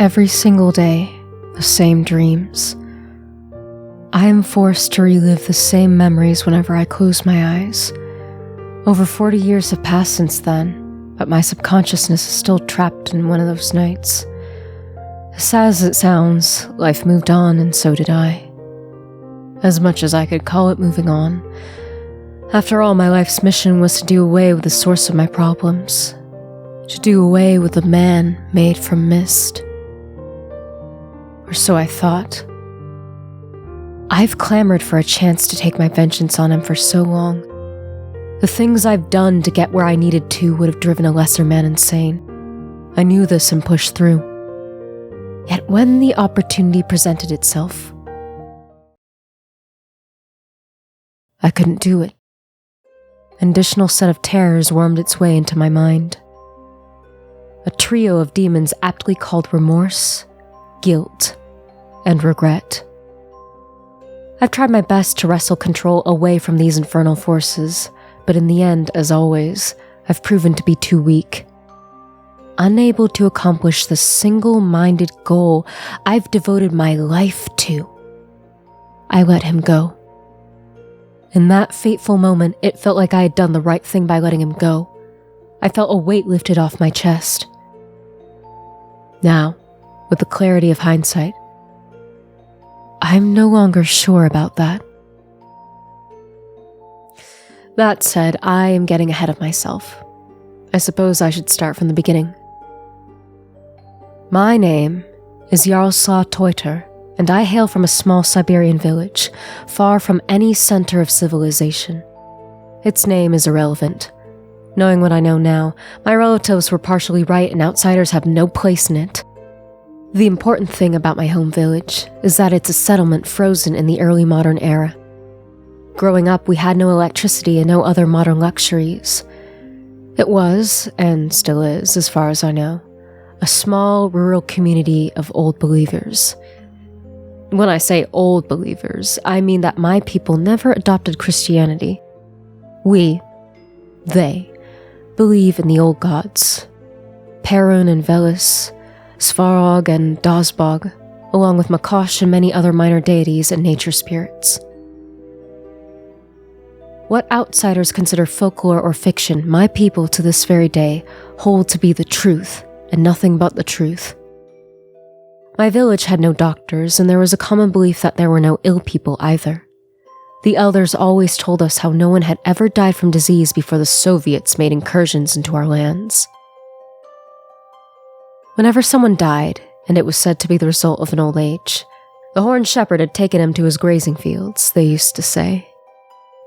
Every single day, the same dreams. I am forced to relive the same memories whenever I close my eyes. Over 40 years have passed since then, but my subconsciousness is still trapped in one of those nights. As sad as it sounds, life moved on and so did I. As much as I could call it moving on. After all, my life's mission was to do away with the source of my problems. To do away with the man made from mist. Or so I thought. I've clamored for a chance to take my vengeance on him for so long. The things I've done to get where I needed to would have driven a lesser man insane. I knew this and pushed through. Yet when the opportunity presented itself, I couldn't do it. An additional set of terrors wormed its way into my mind. A trio of demons aptly called remorse, guilt, and regret. I've tried my best to wrestle control away from these infernal forces, but in the end, as always, I've proven to be too weak. Unable to accomplish the single-minded goal I've devoted my life to, I let him go. In that fateful moment, it felt like I had done the right thing by letting him go. I felt a weight lifted off my chest. Now, with the clarity of hindsight, I'm no longer sure about that. That said, I am getting ahead of myself. I suppose I should start from the beginning. My name is Yaroslav Teuter, and I hail from a small Siberian village, far from any center of civilization. Its name is irrelevant. Knowing what I know now, my relatives were partially right and outsiders have no place in it. The important thing about my home village is that it's a settlement frozen in the early modern era. Growing up, we had no electricity and no other modern luxuries. It was, and still is, as far as I know, a small rural community of old believers. When I say old believers, I mean that my people never adopted Christianity. They, believe in the old gods. Perun and Velis, Svarog and Dazbog, along with Makosh and many other minor deities and nature spirits. What outsiders consider folklore or fiction, my people to this very day hold to be the truth, and nothing but the truth. My village had no doctors, and there was a common belief that there were no ill people either. The elders always told us how no one had ever died from disease before the Soviets made incursions into our lands. Whenever someone died, and it was said to be the result of an old age, the horned shepherd had taken him to his grazing fields, they used to say.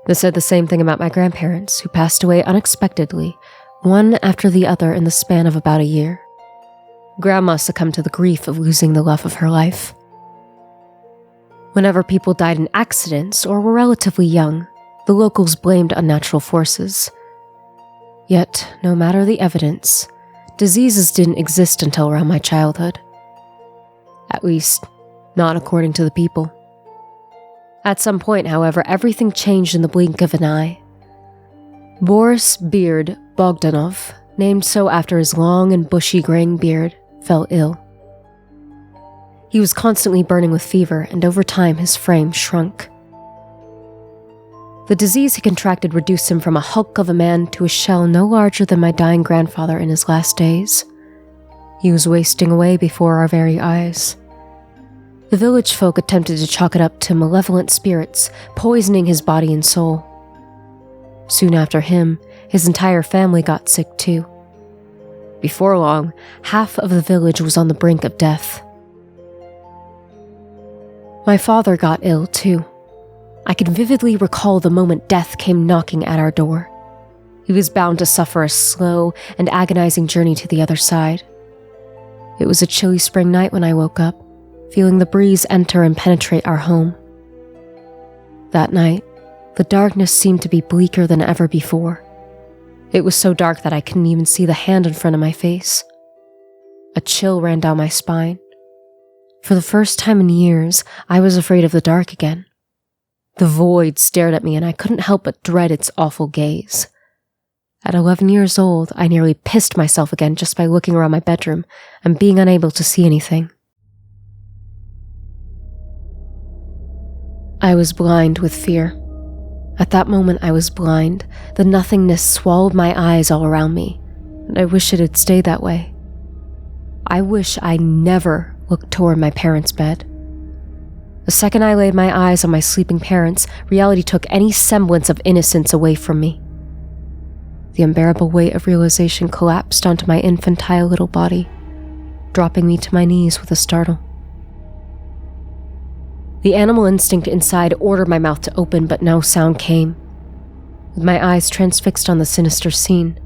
They said the same thing about my grandparents, who passed away unexpectedly, one after the other in the span of about a year. Grandma succumbed to the grief of losing the love of her life. Whenever people died in accidents or were relatively young, the locals blamed unnatural forces. Yet, no matter the evidence, diseases didn't exist until around my childhood. At least, not according to the people. At some point, however, everything changed in the blink of an eye. Boris Beard Bogdanov, named so after his long and bushy graying beard, fell ill. He was constantly burning with fever, and over time his frame shrunk. The disease he contracted reduced him from a hulk of a man to a shell no larger than my dying grandfather in his last days. He was wasting away before our very eyes. The village folk attempted to chalk it up to malevolent spirits, poisoning his body and soul. Soon after him, his entire family got sick too. Before long, half of the village was on the brink of death. My father got ill too. I can vividly recall the moment death came knocking at our door. He was bound to suffer a slow and agonizing journey to the other side. It was a chilly spring night when I woke up, feeling the breeze enter and penetrate our home. That night, the darkness seemed to be bleaker than ever before. It was so dark that I couldn't even see the hand in front of my face. A chill ran down my spine. For the first time in years, I was afraid of the dark again. The void stared at me and I couldn't help but dread its awful gaze. At 11 years old, I nearly pissed myself again just by looking around my bedroom and being unable to see anything. I was blind with fear. At that moment, I was blind. The nothingness swallowed my eyes all around me, and I wish it had stayed that way. I wish I never looked toward my parents' bed. The second I laid my eyes on my sleeping parents, reality took any semblance of innocence away from me. The unbearable weight of realization collapsed onto my infantile little body, dropping me to my knees with a startle. The animal instinct inside ordered my mouth to open, but no sound came. With my eyes transfixed on the sinister scene,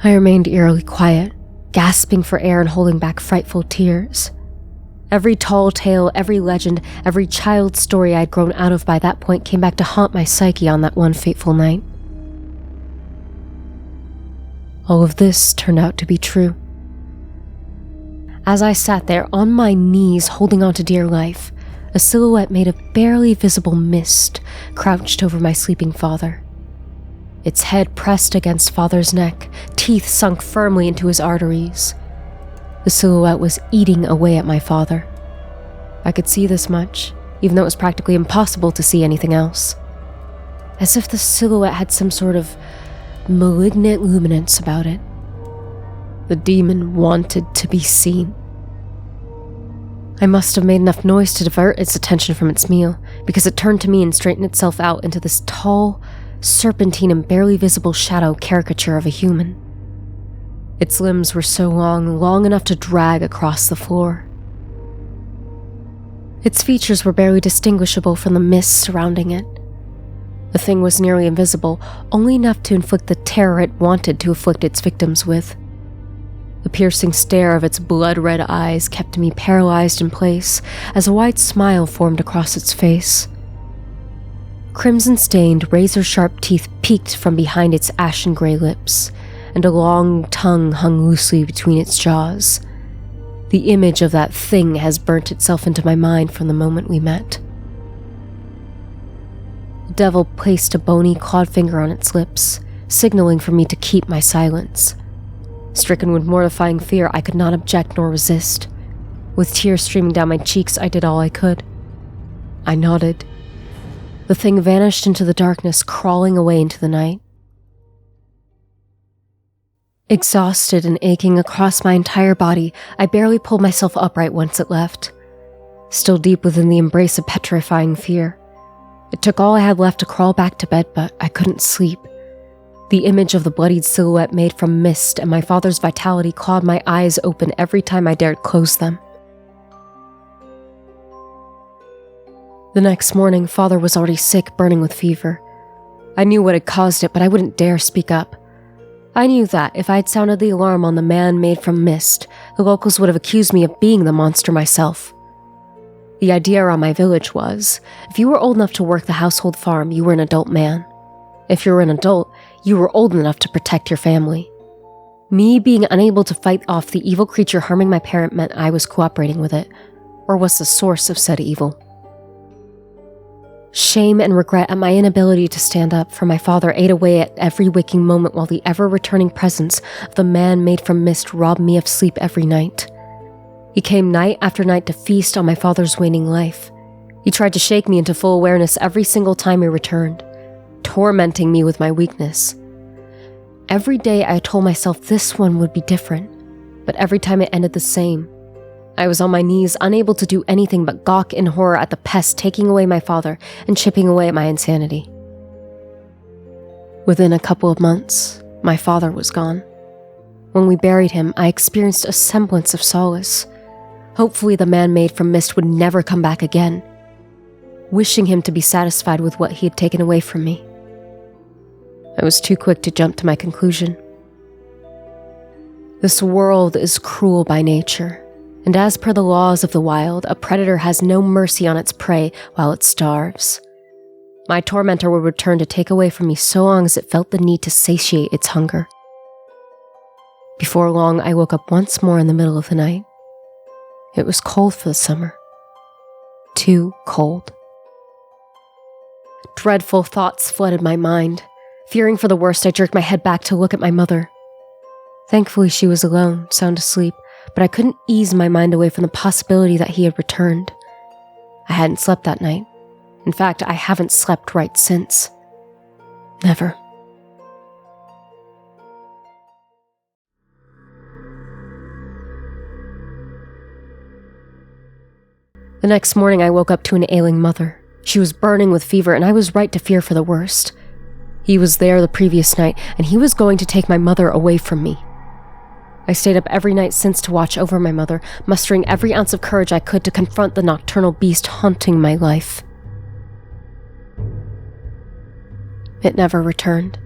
I remained eerily quiet, gasping for air and holding back frightful tears. Every tall tale, every legend, every child's story I'd grown out of by that point came back to haunt my psyche on that one fateful night. All of this turned out to be true. As I sat there on my knees holding on to dear life, a silhouette made of barely visible mist crouched over my sleeping father. Its head pressed against father's neck, teeth sunk firmly into his arteries. The silhouette was eating away at my father. I could see this much, even though it was practically impossible to see anything else. As if the silhouette had some sort of malignant luminance about it. The demon wanted to be seen. I must have made enough noise to divert its attention from its meal, because it turned to me and straightened itself out into this tall, serpentine and barely visible shadow caricature of a human. Its limbs were so long enough to drag across the floor. Its features were barely distinguishable from the mist surrounding it. The thing was nearly invisible, only enough to inflict the terror it wanted to afflict its victims with. The piercing stare of its blood-red eyes kept me paralyzed in place as a wide smile formed across its face. Crimson-stained, razor-sharp teeth peeked from behind its ashen-gray lips, and a long tongue hung loosely between its jaws. The image of that thing has burnt itself into my mind from the moment we met. The devil placed a bony, clawed finger on its lips, signaling for me to keep my silence. Stricken with mortifying fear, I could not object nor resist. With tears streaming down my cheeks, I did all I could. I nodded. The thing vanished into the darkness, crawling away into the night. Exhausted and aching across my entire body, I barely pulled myself upright once it left. Still deep within the embrace of petrifying fear. It took all I had left to crawl back to bed, but I couldn't sleep. The image of the bloodied silhouette made from mist and my father's vitality clawed my eyes open every time I dared close them. The next morning, father was already sick, burning with fever. I knew what had caused it, but I wouldn't dare speak up. I knew that if I had sounded the alarm on the man made from mist, the locals would have accused me of being the monster myself. The idea around my village was, if you were old enough to work the household farm, you were an adult man. If you were an adult, you were old enough to protect your family. Me being unable to fight off the evil creature harming my parent meant I was cooperating with it, or was the source of said evil. Shame and regret at my inability to stand up for my father ate away at every waking moment while the ever-returning presence of the man made from mist robbed me of sleep every night. He came night after night to feast on my father's waning life. He tried to shake me into full awareness every single time he returned, tormenting me with my weakness. Every day I told myself this one would be different, but every time it ended the same. I was on my knees, unable to do anything but gawk in horror at the pest taking away my father and chipping away at my insanity. Within a couple of months, my father was gone. When we buried him, I experienced a semblance of solace. Hopefully the man made from mist would never come back again, wishing him to be satisfied with what he had taken away from me. I was too quick to jump to my conclusion. This world is cruel by nature, and as per the laws of the wild, a predator has no mercy on its prey while it starves. My tormentor would return to take away from me so long as it felt the need to satiate its hunger. Before long, I woke up once more in the middle of the night. It was cold for the summer. Too cold. Dreadful thoughts flooded my mind. Fearing for the worst, I jerked my head back to look at my mother. Thankfully, she was alone, sound asleep, but I couldn't ease my mind away from the possibility that he had returned. I hadn't slept that night. In fact, I haven't slept right since. Never. The next morning, I woke up to an ailing mother. She was burning with fever, and I was right to fear for the worst. He was there the previous night, and he was going to take my mother away from me. I stayed up every night since to watch over my mother, mustering every ounce of courage I could to confront the nocturnal beast haunting my life. It never returned.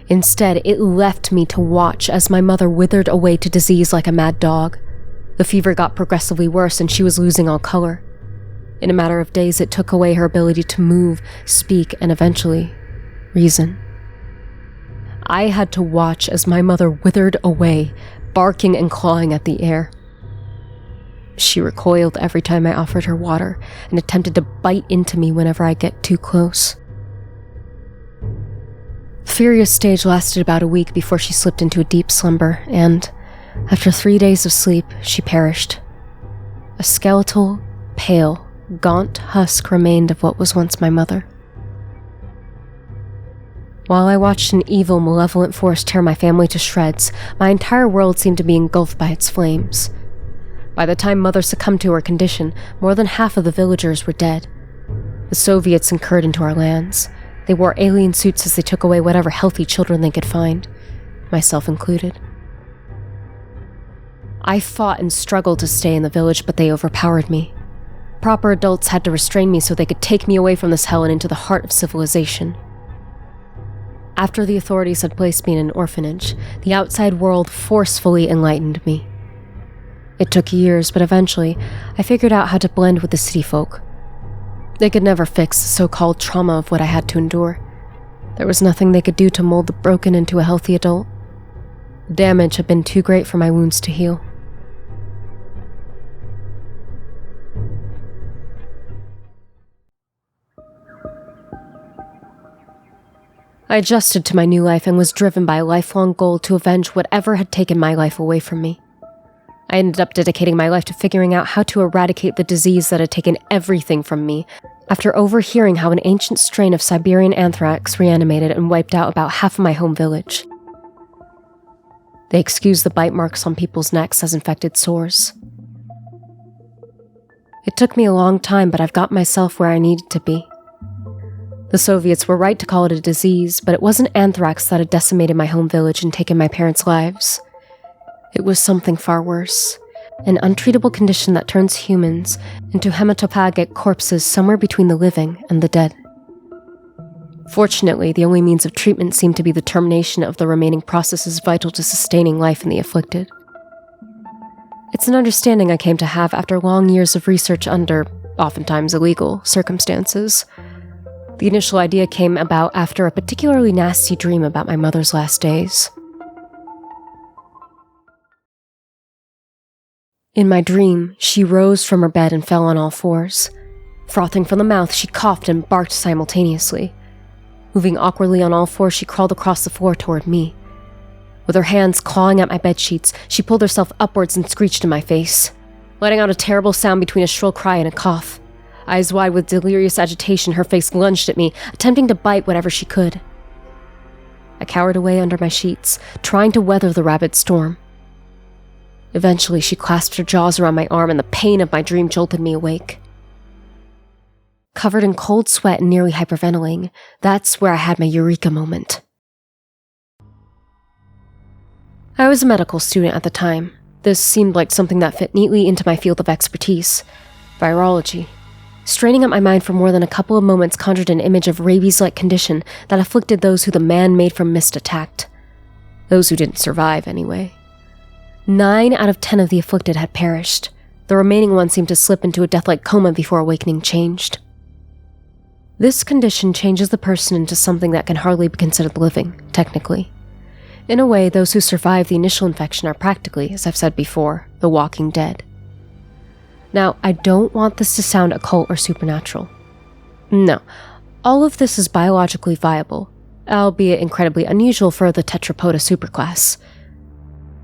Instead, it left me to watch as my mother withered away to disease like a mad dog. The fever got progressively worse, and she was losing all color. In a matter of days, it took away her ability to move, speak, and eventually, reason. I had to watch as my mother withered away, barking and clawing at the air. She recoiled every time I offered her water and attempted to bite into me whenever I get too close. The furious stage lasted about a week before she slipped into a deep slumber, and after 3 days of sleep, she perished. A skeletal, pale, gaunt husk remained of what was once my mother. While I watched an evil, malevolent force tear my family to shreds, my entire world seemed to be engulfed by its flames. By the time Mother succumbed to her condition, more than half of the villagers were dead. The Soviets incurred into our lands. They wore alien suits as they took away whatever healthy children they could find, myself included. I fought and struggled to stay in the village, but they overpowered me. Proper adults had to restrain me so they could take me away from this hell and into the heart of civilization. After the authorities had placed me in an orphanage, the outside world forcefully enlightened me. It took years, but eventually, I figured out how to blend with the city folk. They could never fix the so-called trauma of what I had to endure. There was nothing they could do to mold the broken into a healthy adult. The damage had been too great for my wounds to heal. I adjusted to my new life and was driven by a lifelong goal to avenge whatever had taken my life away from me. I ended up dedicating my life to figuring out how to eradicate the disease that had taken everything from me, after overhearing how an ancient strain of Siberian anthrax reanimated and wiped out about half of my home village. They excused the bite marks on people's necks as infected sores. It took me a long time, but I've got myself where I needed to be. The Soviets were right to call it a disease, but it wasn't anthrax that had decimated my home village and taken my parents' lives. It was something far worse, an untreatable condition that turns humans into hematophagic corpses somewhere between the living and the dead. Fortunately, the only means of treatment seemed to be the termination of the remaining processes vital to sustaining life in the afflicted. It's an understanding I came to have after long years of research under, oftentimes illegal, circumstances. The initial idea came about after a particularly nasty dream about my mother's last days. In my dream, she rose from her bed and fell on all fours. Frothing from the mouth, she coughed and barked simultaneously. Moving awkwardly on all fours, she crawled across the floor toward me. With her hands clawing at my bedsheets, she pulled herself upwards and screeched in my face, letting out a terrible sound between a shrill cry and a cough. Eyes wide with delirious agitation, her face lunged at me, attempting to bite whatever she could. I cowered away under my sheets, trying to weather the rabid storm. Eventually, she clasped her jaws around my arm, and the pain of my dream jolted me awake. Covered in cold sweat and nearly hyperventilating, that's where I had my eureka moment. I was a medical student at the time. This seemed like something that fit neatly into my field of expertise, virology. Straining at my mind for more than a couple of moments conjured an image of rabies-like condition that afflicted those who the man made from mist attacked. Those who didn't survive, anyway. 9 out of 10 of the afflicted had perished. The remaining ones seemed to slip into a death-like coma before awakening changed. This condition changes the person into something that can hardly be considered living, technically. In a way, those who survive the initial infection are practically, as I've said before, the walking dead. Now, I don't want this to sound occult or supernatural. No, all of this is biologically viable. albeit incredibly unusual for the Tetrapoda superclass.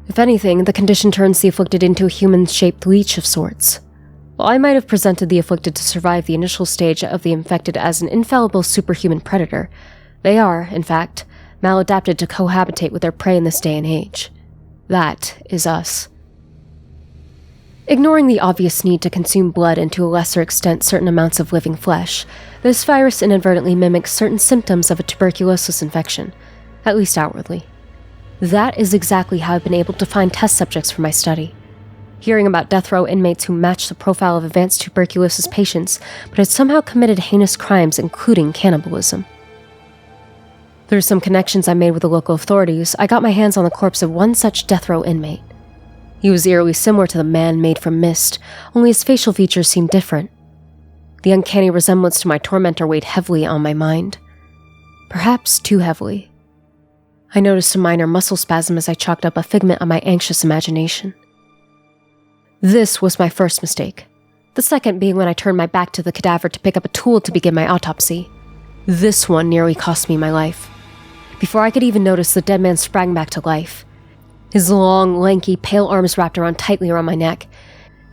If anything, the condition turns the afflicted into a human-shaped leech of sorts. While I might have presented the afflicted to survive the initial stage of the infected as an infallible superhuman predator, they are, in fact, maladapted to cohabitate with their prey in this day and age. That is us. Ignoring the obvious need to consume blood and to a lesser extent certain amounts of living flesh, this virus inadvertently mimics certain symptoms of a tuberculosis infection, at least outwardly. That is exactly how I've been able to find test subjects for my study. Hearing about death row inmates who matched the profile of advanced tuberculosis patients but had somehow committed heinous crimes including cannibalism. Through some connections I made with the local authorities, I got my hands on the corpse of one such death row inmate. He was eerily similar to the man made from mist, only his facial features seemed different. The uncanny resemblance to my tormentor weighed heavily on my mind. Perhaps too heavily. I noticed a minor muscle spasm as I chalked up a figment of my anxious imagination. This was my first mistake. The second being when I turned my back to the cadaver to pick up a tool to begin my autopsy. This one nearly cost me my life. Before I could even notice, the dead man sprang back to life. His long, lanky, pale arms wrapped tightly around my neck.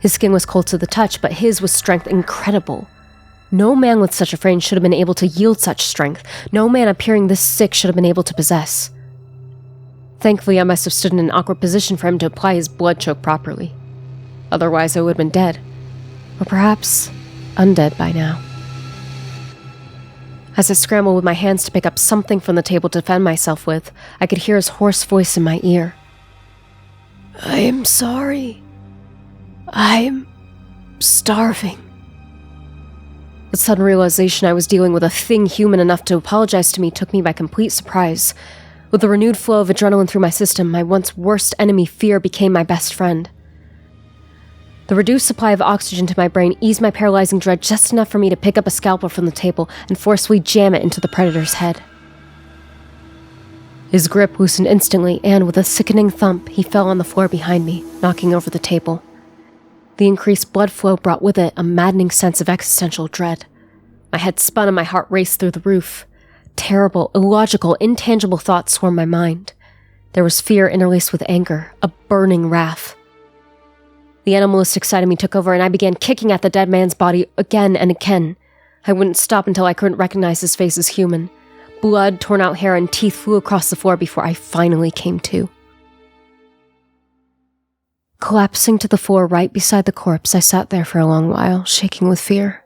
His skin was cold to the touch, but his was strength incredible. No man with such a frame should have been able to yield such strength. No man appearing this sick should have been able to possess. Thankfully, I must have stood in an awkward position for him to apply his blood choke properly. Otherwise, I would have been dead. Or perhaps undead by now. As I scrambled with my hands to pick up something from the table to defend myself with, I could hear his hoarse voice in my ear. I am sorry. I'm starving. The sudden realization I was dealing with a thing human enough to apologize to me took me by complete surprise. With the renewed flow of adrenaline through my system, my once worst enemy, fear, became my best friend. The reduced supply of oxygen to my brain eased my paralyzing dread just enough for me to pick up a scalpel from the table and forcefully jam it into the predator's head. His grip loosened instantly, and with a sickening thump, he fell on the floor behind me, knocking over the table. The increased blood flow brought with it a maddening sense of existential dread. My head spun and my heart raced through the roof. Terrible, illogical, intangible thoughts swarmed my mind. There was fear interlaced with anger, a burning wrath. The animalistic side of me took over, and I began kicking at the dead man's body again and again. I wouldn't stop until I couldn't recognize his face as human. Blood, torn out hair, and teeth flew across the floor before I finally came to. Collapsing to the floor right beside the corpse, I sat there for a long while, shaking with fear.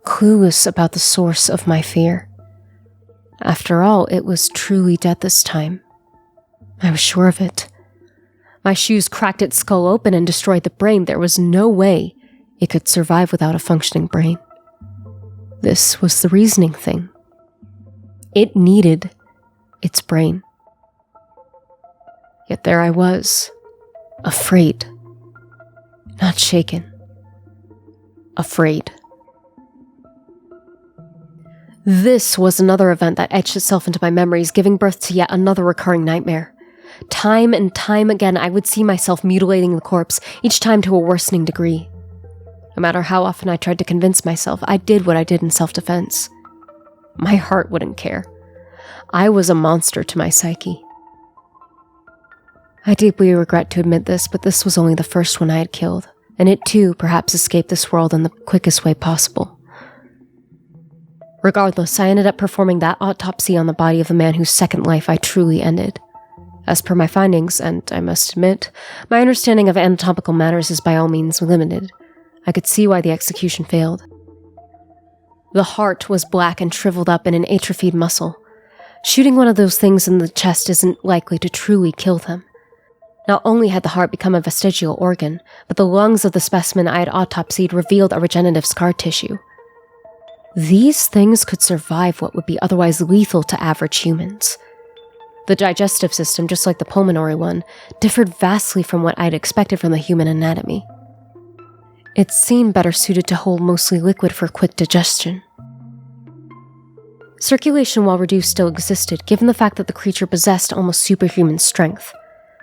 Clueless about the source of my fear. After all, it was truly dead this time. I was sure of it. My shoes cracked its skull open and destroyed the brain. There was no way it could survive without a functioning brain. This was the reasoning thing. It needed its brain. Yet there I was, afraid. Not shaken. Afraid. This was another event that etched itself into my memories, giving birth to yet another recurring nightmare. Time and time again, I would see myself mutilating the corpse, each time to a worsening degree. No matter how often I tried to convince myself, I did what I did in self-defense. My heart wouldn't care. I was a monster to my psyche. I deeply regret to admit this, but this was only the first one I had killed, and it too perhaps escaped this world in the quickest way possible. Regardless, I ended up performing that autopsy on the body of the man whose second life I truly ended. As per my findings, and I must admit, my understanding of anatomical matters is by all means limited, I could see why the execution failed. The heart was black and shriveled up in an atrophied muscle. Shooting one of those things in the chest isn't likely to truly kill them. Not only had the heart become a vestigial organ, but the lungs of the specimen I had autopsied revealed a regenerative scar tissue. These things could survive what would be otherwise lethal to average humans. The digestive system, just like the pulmonary one, differed vastly from what I'd expected from the human anatomy. It seemed better suited to hold mostly liquid for quick digestion. Circulation, while reduced, still existed, given the fact that the creature possessed almost superhuman strength.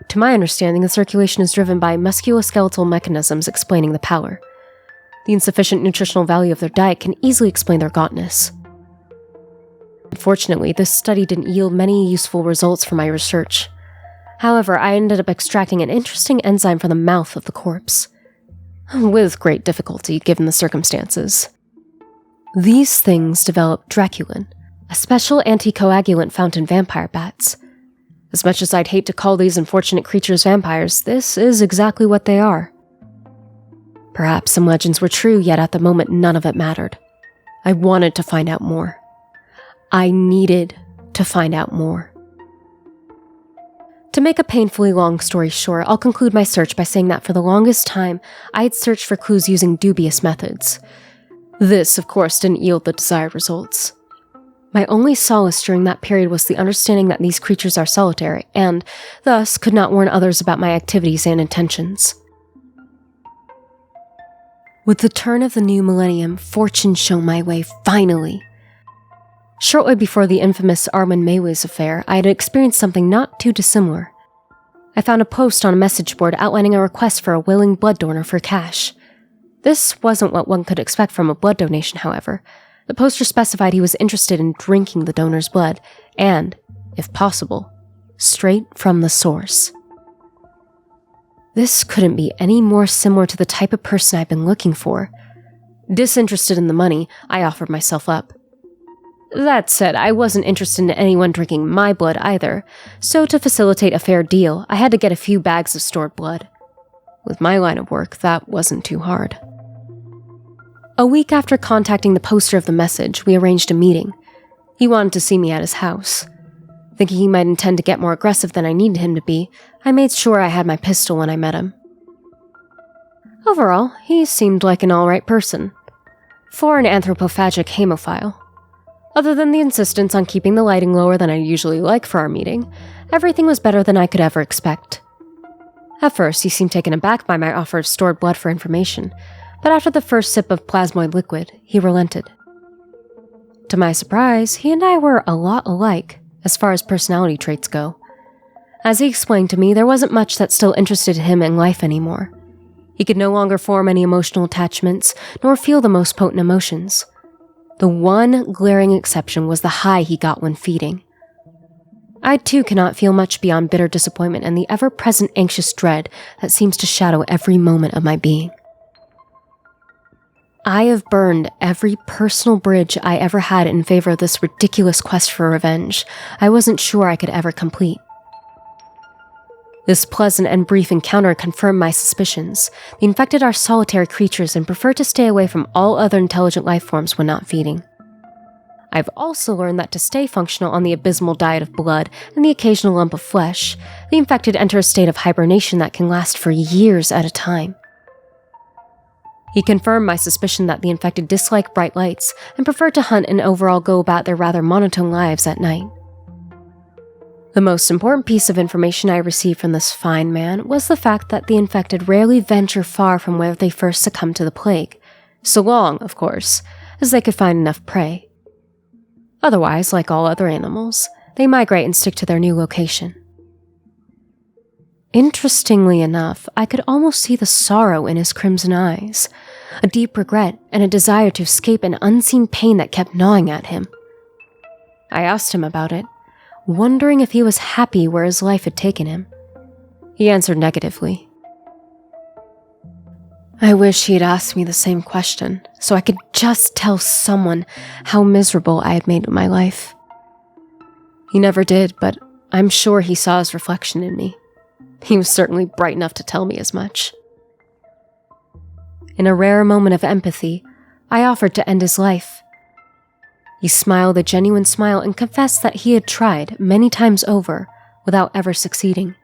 To my understanding, the circulation is driven by musculoskeletal mechanisms explaining the power. The insufficient nutritional value of their diet can easily explain their gauntness. Unfortunately, this study didn't yield many useful results for my research. However, I ended up extracting an interesting enzyme from the mouth of the corpse. With great difficulty, given the circumstances. These things developed Draculin, a special anticoagulant found in vampire bats. As much as I'd hate to call these unfortunate creatures vampires, this is exactly what they are. Perhaps some legends were true, yet at the moment none of it mattered. I wanted to find out more. I needed to find out more. To make a painfully long story short, I'll conclude my search by saying that for the longest time, I had searched for clues using dubious methods. This, of course, didn't yield the desired results. My only solace during that period was the understanding that these creatures are solitary, and, thus, could not warn others about my activities and intentions. With the turn of the new millennium, fortune shone my way, finally. Shortly before the infamous Armin Maywe's affair, I had experienced something not too dissimilar. I found a post on a message board outlining a request for a willing blood donor for cash. This wasn't what one could expect from a blood donation, however. The poster specified he was interested in drinking the donor's blood, and, if possible, straight from the source. This couldn't be any more similar to the type of person I'd been looking for. Disinterested in the money, I offered myself up. That said, I wasn't interested in anyone drinking my blood either, so to facilitate a fair deal, I had to get a few bags of stored blood. With my line of work, that wasn't too hard. A week after contacting the poster of the message, we arranged a meeting. He wanted to see me at his house. Thinking he might intend to get more aggressive than I needed him to be, I made sure I had my pistol when I met him. Overall, he seemed like an alright person. For an anthropophagic hemophile. Other than the insistence on keeping the lighting lower than I usually like for our meeting, everything was better than I could ever expect. At first, he seemed taken aback by my offer of stored blood for information, but after the first sip of plasmoid liquid, he relented. To my surprise, he and I were a lot alike, as far as personality traits go. As he explained to me, there wasn't much that still interested him in life anymore. He could no longer form any emotional attachments, nor feel the most potent emotions. The one glaring exception was the high he got when feeding. I too cannot feel much beyond bitter disappointment and the ever-present anxious dread that seems to shadow every moment of my being. I have burned every personal bridge I ever had in favor of this ridiculous quest for revenge I wasn't sure I could ever complete. This pleasant and brief encounter confirmed my suspicions. The infected are solitary creatures and prefer to stay away from all other intelligent life forms when not feeding. I've also learned that to stay functional on the abysmal diet of blood and the occasional lump of flesh, the infected enter a state of hibernation that can last for years at a time. He confirmed my suspicion that the infected dislike bright lights and prefer to hunt and overall go about their rather monotone lives at night. The most important piece of information I received from this fine man was the fact that the infected rarely venture far from where they first succumbed to the plague, so long, of course, as they could find enough prey. Otherwise, like all other animals, they migrate and stick to their new location. Interestingly enough, I could almost see the sorrow in his crimson eyes, a deep regret and a desire to escape an unseen pain that kept gnawing at him. I asked him about it, wondering if he was happy where his life had taken him. He answered negatively. I wish he had asked me the same question, so I could just tell someone how miserable I had made my life. He never did, but I'm sure he saw his reflection in me. He was certainly bright enough to tell me as much. In a rare moment of empathy, I offered to end his life. He smiled a genuine smile and confessed that he had tried many times over without ever succeeding.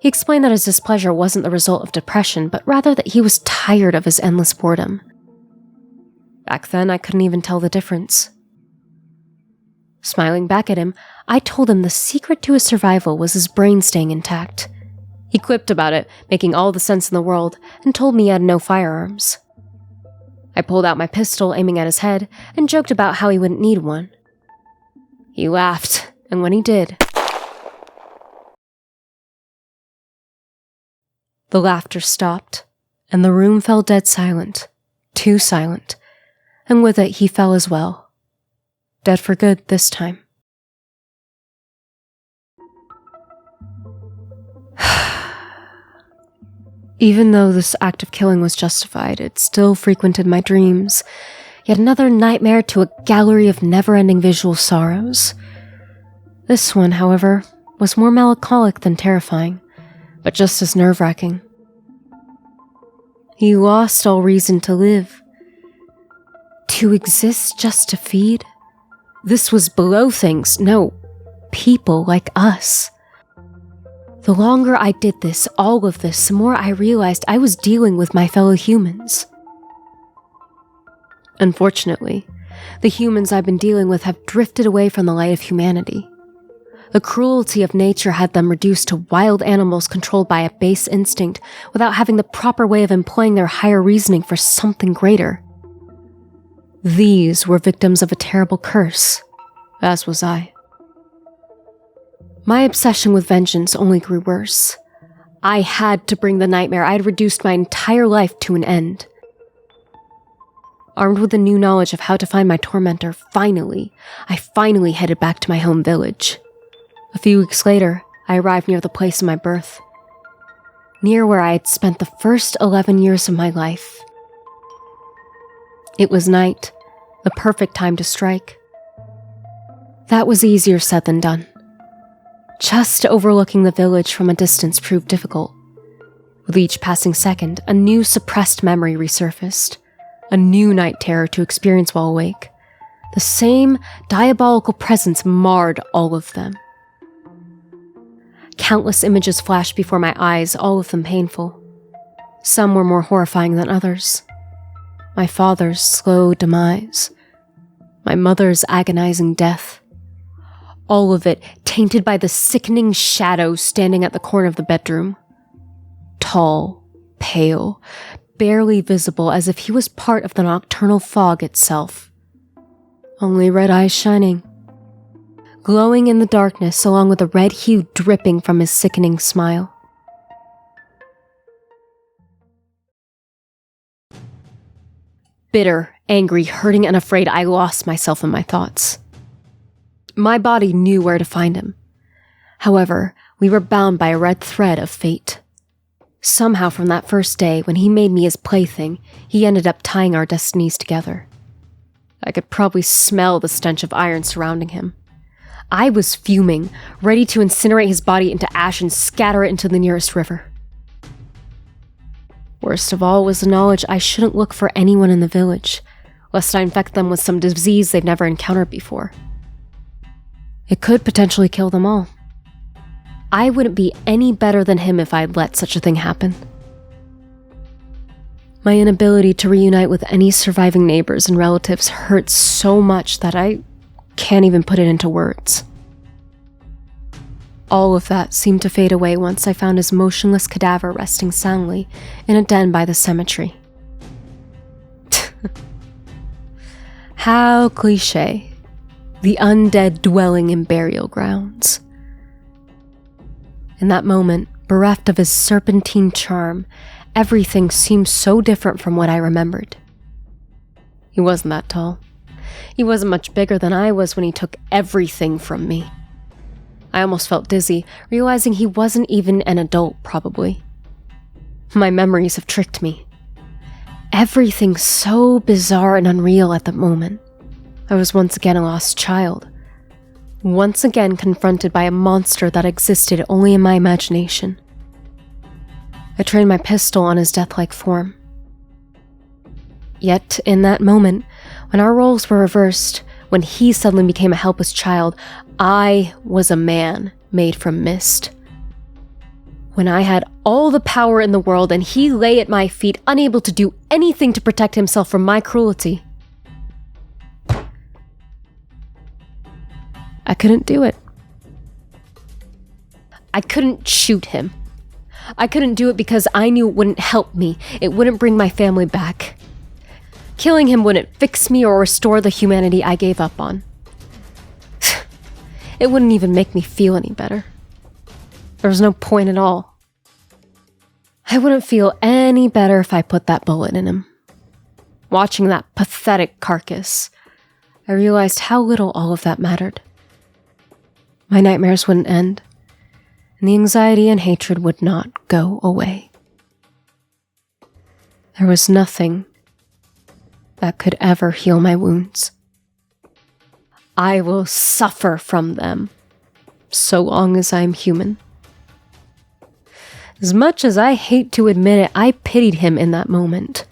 He explained that his displeasure wasn't the result of depression, but rather that he was tired of his endless boredom. Back then, I couldn't even tell the difference. Smiling back at him, I told him the secret to his survival was his brain staying intact. He quipped about it, making all the sense in the world, and told me he had no firearms. I pulled out my pistol, aiming at his head, and joked about how he wouldn't need one. He laughed, and when he did, the laughter stopped, and the room fell dead silent, too silent, and with it he fell as well. Dead for good this time. Even though this act of killing was justified, it still frequented my dreams. Yet another nightmare to a gallery of never-ending visual sorrows. This one, however, was more melancholic than terrifying, but just as nerve-wracking. He lost all reason to live. To exist just to feed? This was below things, no, people like us. The longer I did this, all of this, the more I realized I was dealing with my fellow humans. Unfortunately, the humans I've been dealing with have drifted away from the light of humanity. The cruelty of nature had them reduced to wild animals controlled by a base instinct without having the proper way of employing their higher reasoning for something greater. These were victims of a terrible curse, as was I. My obsession with vengeance only grew worse. I had to bring the nightmare I had reduced my entire life to an end. Armed with the new knowledge of how to find my tormentor, I finally headed back to my home village. A few weeks later, I arrived near the place of my birth, near where I had spent the first 11 years of my life. It was night, the perfect time to strike. That was easier said than done. Just overlooking the village from a distance proved difficult. With each passing second, a new suppressed memory resurfaced, a new night terror to experience while awake. The same diabolical presence marred all of them. Countless images flashed before my eyes, all of them painful. Some were more horrifying than others. My father's slow demise. My mother's agonizing death. All of it tainted by the sickening shadow standing at the corner of the bedroom. Tall, pale, barely visible as if he was part of the nocturnal fog itself. Only red eyes shining. Glowing in the darkness along with the red hue dripping from his sickening smile. Bitter, angry, hurting, and afraid, I lost myself in my thoughts. My body knew where to find him. However, we were bound by a red thread of fate. Somehow from that first day, when he made me his plaything, he ended up tying our destinies together. I could probably smell the stench of iron surrounding him. I was fuming, ready to incinerate his body into ash and scatter it into the nearest river. Worst of all was the knowledge I shouldn't look for anyone in the village, lest I infect them with some disease they've never encountered before. It could potentially kill them all. I wouldn't be any better than him if I'd let such a thing happen. My inability to reunite with any surviving neighbors and relatives hurt so much that I can't even put it into words. All of that seemed to fade away once I found his motionless cadaver resting soundly in a den by the cemetery. How cliché. The undead dwelling in burial grounds. In that moment, bereft of his serpentine charm, everything seemed so different from what I remembered. He wasn't that tall. He wasn't much bigger than I was when he took everything from me. I almost felt dizzy, realizing he wasn't even an adult, probably. My memories have tricked me. Everything so bizarre and unreal at the moment. I was once again a lost child. Once again confronted by a monster that existed only in my imagination. I trained my pistol on his death-like form. Yet, in that moment, when our roles were reversed, when he suddenly became a helpless child, I was a man made from mist. When I had all the power in the world and he lay at my feet, unable to do anything to protect himself from my cruelty. I couldn't do it. I couldn't shoot him. I couldn't do it because I knew it wouldn't help me. It wouldn't bring my family back. Killing him wouldn't fix me or restore the humanity I gave up on. It wouldn't even make me feel any better. There was no point at all. I wouldn't feel any better if I put that bullet in him. Watching that pathetic carcass, I realized how little all of that mattered. My nightmares wouldn't end, and the anxiety and hatred would not go away. There was nothing that could ever heal my wounds. I will suffer from them, so long as I am human. As much as I hate to admit it, I pitied him in that moment.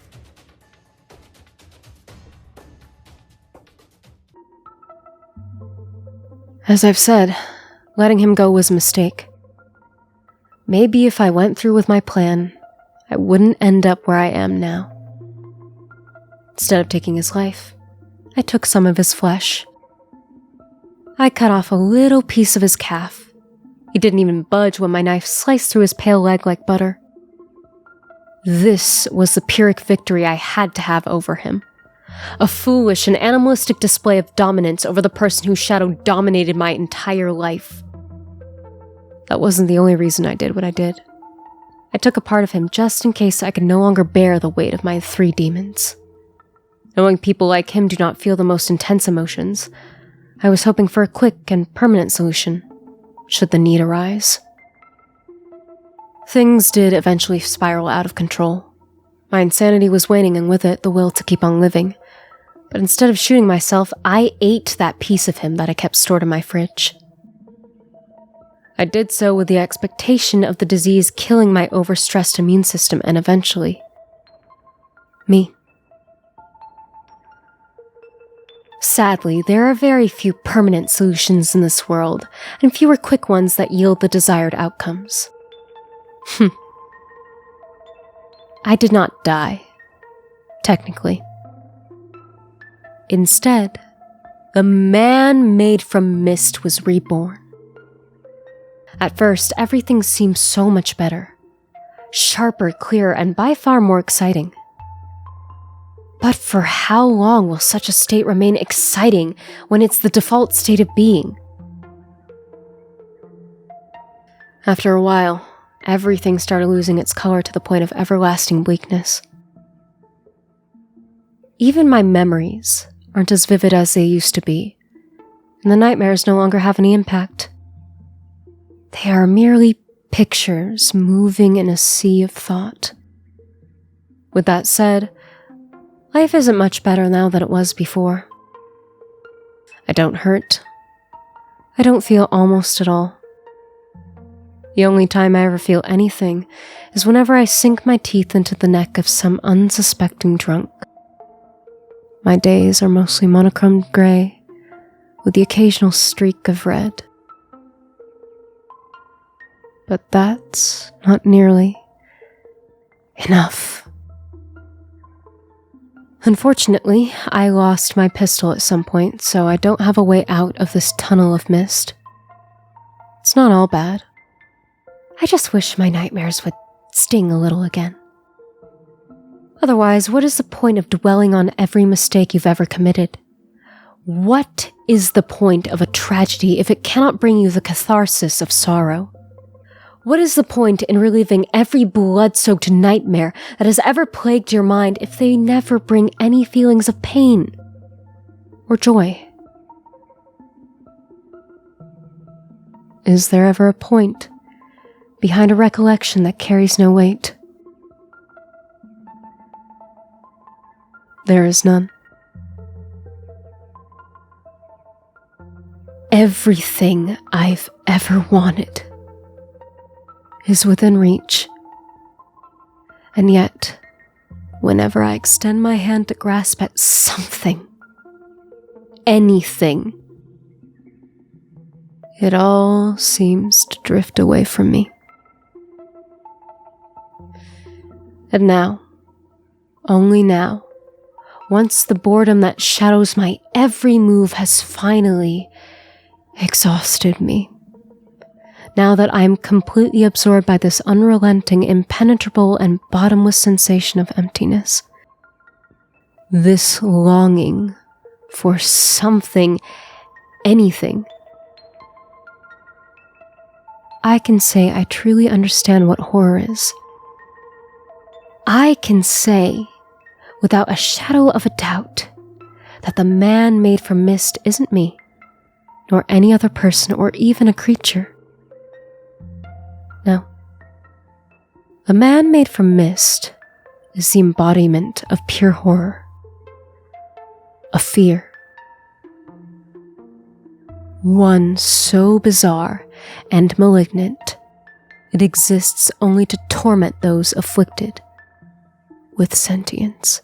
As I've said, letting him go was a mistake. Maybe if I went through with my plan, I wouldn't end up where I am now. Instead of taking his life, I took some of his flesh. I cut off a little piece of his calf. He didn't even budge when my knife sliced through his pale leg like butter. This was the Pyrrhic victory I had to have over him. A foolish and animalistic display of dominance over the person whose shadow dominated my entire life. That wasn't the only reason I did what I did. I took a part of him just in case I could no longer bear the weight of my 3 demons. Knowing people like him do not feel the most intense emotions, I was hoping for a quick and permanent solution, should the need arise. Things did eventually spiral out of control. My insanity was waning, and with it, the will to keep on living. But instead of shooting myself, I ate that piece of him that I kept stored in my fridge. I did so with the expectation of the disease killing my overstressed immune system and eventually, me. Sadly, there are very few permanent solutions in this world, and fewer quick ones that yield the desired outcomes. I did not die, technically. Instead, the man made from mist was reborn. At first, everything seemed so much better. Sharper, clearer, and by far more exciting. But for how long will such a state remain exciting when it's the default state of being? After a while, everything started losing its color to the point of everlasting bleakness. Even my memories aren't as vivid as they used to be, and the nightmares no longer have any impact. They are merely pictures moving in a sea of thought. With that said, life isn't much better now than it was before. I don't hurt. I don't feel almost at all. The only time I ever feel anything is whenever I sink my teeth into the neck of some unsuspecting drunk. My days are mostly monochromed gray, with the occasional streak of red. But that's not nearly enough. Unfortunately, I lost my pistol at some point, so I don't have a way out of this tunnel of mist. It's not all bad. I just wish my nightmares would sting a little again. Otherwise, what is the point of dwelling on every mistake you've ever committed? What is the point of a tragedy if it cannot bring you the catharsis of sorrow? What is the point in reliving every blood-soaked nightmare that has ever plagued your mind if they never bring any feelings of pain or joy? Is there ever a point behind a recollection that carries no weight? There is none. Everything I've ever wanted is within reach. And yet, whenever I extend my hand to grasp at something, anything, it all seems to drift away from me. And now, only now, once the boredom that shadows my every move has finally exhausted me, now that I am completely absorbed by this unrelenting, impenetrable, and bottomless sensation of emptiness, this longing for something, anything, I can say I truly understand what horror is. I can say, without a shadow of a doubt, that the man made from mist isn't me, nor any other person or even a creature. No. The man made from mist is the embodiment of pure horror, of fear. One so bizarre and malignant, it exists only to torment those afflicted with sentience.